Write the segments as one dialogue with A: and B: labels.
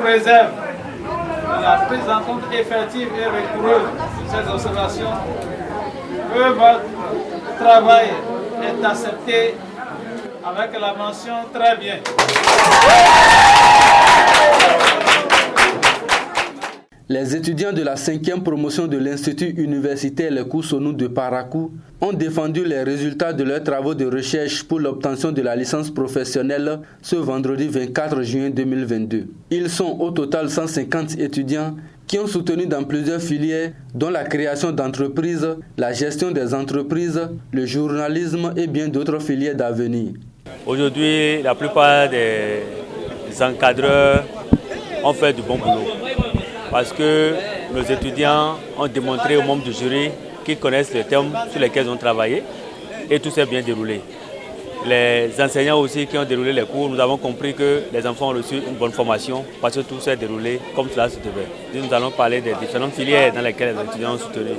A: réserve la prise en compte effective et rigoureuse de ces observations, que votre travail est accepté avec la mention très bien.
B: Les étudiants de la 5e promotion de l'Institut universitaire Les Cours-Sonou de Parakou ont défendu les résultats de leurs travaux de recherche pour l'obtention de la licence professionnelle ce vendredi 24 juin 2022. Ils sont au total 150 étudiants qui ont soutenu dans plusieurs filières, dont la création d'entreprises, la gestion des entreprises, le journalisme et bien d'autres filières d'avenir.
C: Aujourd'hui, la plupart des encadreurs ont fait du bon boulot. Parce que nos étudiants ont démontré aux membres du jury qu'ils connaissent les thèmes sur lesquels ils ont travaillé et tout s'est bien déroulé. Les enseignants aussi qui ont déroulé les cours, nous avons compris que les enfants ont reçu une bonne formation parce que tout s'est déroulé comme cela se devait. Nous allons parler des différentes filières dans lesquelles les étudiants ont soutenu.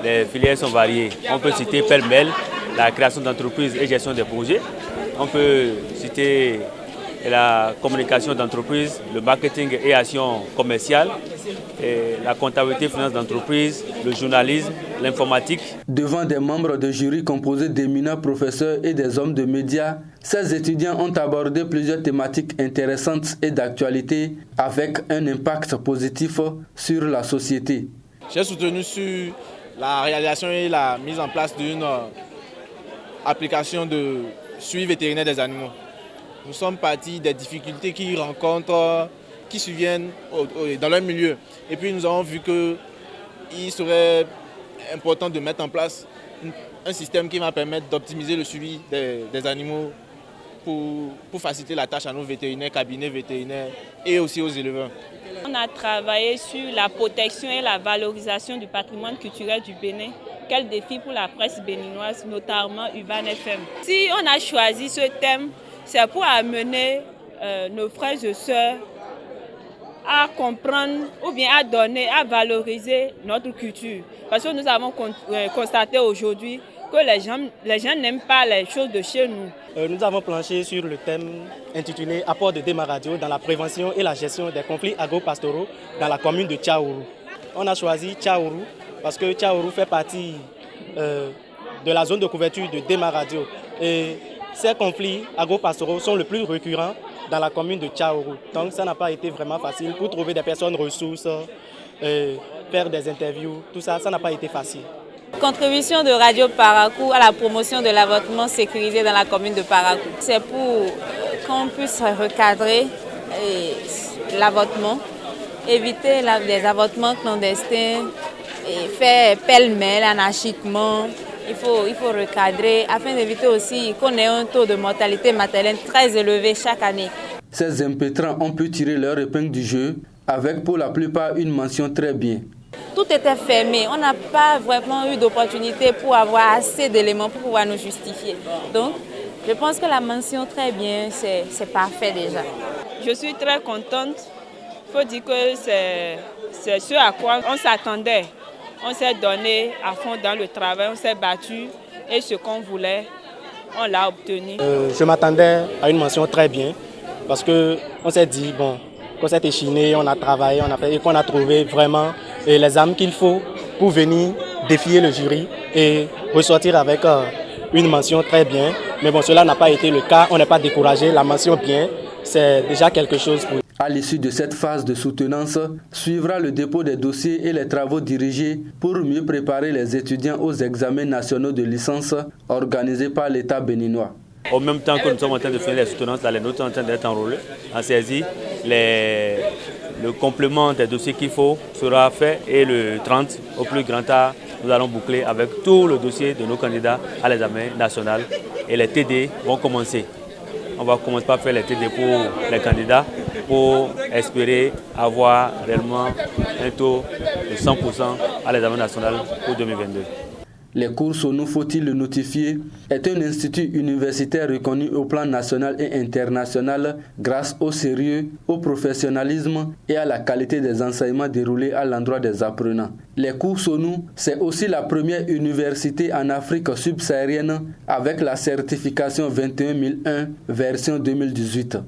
C: Les filières sont variées. On peut citer pêle-mêle la création d'entreprises et gestion des projets. On peut citer la communication d'entreprise, le marketing et action commerciale, et la comptabilité et finance d'entreprise, le journalisme, l'informatique.
B: Devant des membres de jury composés d'éminents professeurs et des hommes de médias, ces étudiants ont abordé plusieurs thématiques intéressantes et d'actualité avec un impact positif sur la société.
D: J'ai soutenu sur la réalisation et la mise en place d'une application de suivi vétérinaire des animaux. Nous sommes partis des difficultés qu'ils rencontrent, qui surviennent dans leur milieu. Et puis nous avons vu qu'il serait important de mettre en place un système qui va permettre d'optimiser le suivi des animaux pour faciliter la tâche à nos vétérinaires, cabinets vétérinaires et aussi aux éleveurs.
E: On a travaillé sur la protection et la valorisation du patrimoine culturel du Bénin. Quel défi pour la presse béninoise, notamment Urban FM. Si on a choisi ce thème, c'est pour amener nos frères et sœurs à comprendre ou bien à donner, à valoriser notre culture. Parce que nous avons constaté aujourd'hui que les gens n'aiment pas les choses de chez nous.
F: Nous avons planché sur le thème intitulé « Apport de Déma Radio dans la prévention et la gestion des conflits agro-pastoraux dans la commune de Tchaourou ». On a choisi Tchaourou parce que Tchaourou fait partie de la zone de couverture de Déma Radio. Et ces conflits agro-pastoraux sont les plus récurrents dans la commune de Tchaourou. Donc ça n'a pas été vraiment facile pour trouver des personnes ressources, faire des interviews, tout ça, ça n'a pas été facile.
E: Contribution de Radio Parakou à la promotion de l'avortement sécurisé dans la commune de Parakou. C'est pour qu'on puisse recadrer l'avortement, éviter des avortements clandestins, et faire pêle-mêle anarchiquement. Il faut recadrer afin d'éviter aussi qu'on ait un taux de mortalité maternelle très élevé chaque année.
B: Ces impétrants ont pu tirer leur épingle du jeu avec pour la plupart une mention très bien.
E: Tout était fermé. On n'a pas vraiment eu d'opportunité pour avoir assez d'éléments pour pouvoir nous justifier. Donc, je pense que la mention très bien, c'est parfait déjà. Je suis très contente. Il faut dire que c'est ce à quoi on s'attendait. On s'est donné à fond dans le travail, on s'est battu et ce qu'on voulait, on l'a obtenu.
F: Je m'attendais à une mention très bien parce qu'on s'est dit, bon, qu'on s'est échiné, on a travaillé, on a fait et qu'on a trouvé vraiment les armes qu'il faut pour venir défier le jury et ressortir avec une mention très bien. Mais bon, cela n'a pas été le cas, on n'est pas découragé, la mention bien, c'est déjà quelque chose pour nous.
B: À l'issue de cette phase de soutenance, suivra le dépôt des dossiers et les travaux dirigés pour mieux préparer les étudiants aux examens nationaux de licence organisés par l'État béninois.
C: Au même temps que nous sommes en train de finir les soutenances, les nôtres sont en train d'être enrôlés, en saisie. Le complément des dossiers qu'il faut sera fait et le 30, au plus grand tard, nous allons boucler avec tout le dossier de nos candidats à l'examen national et les TD vont commencer. On va commencer par faire les TD pour les candidats pour espérer avoir réellement un taux de 100% à l'examen national pour 2022.
B: Les Cours-Sonou, faut-il le notifier, est un institut universitaire reconnu au plan national et international grâce au sérieux, au professionnalisme et à la qualité des enseignements déroulés à l'endroit des apprenants. Les Cours-Sonou, c'est aussi la première université en Afrique subsaharienne avec la certification 21001 version 2018.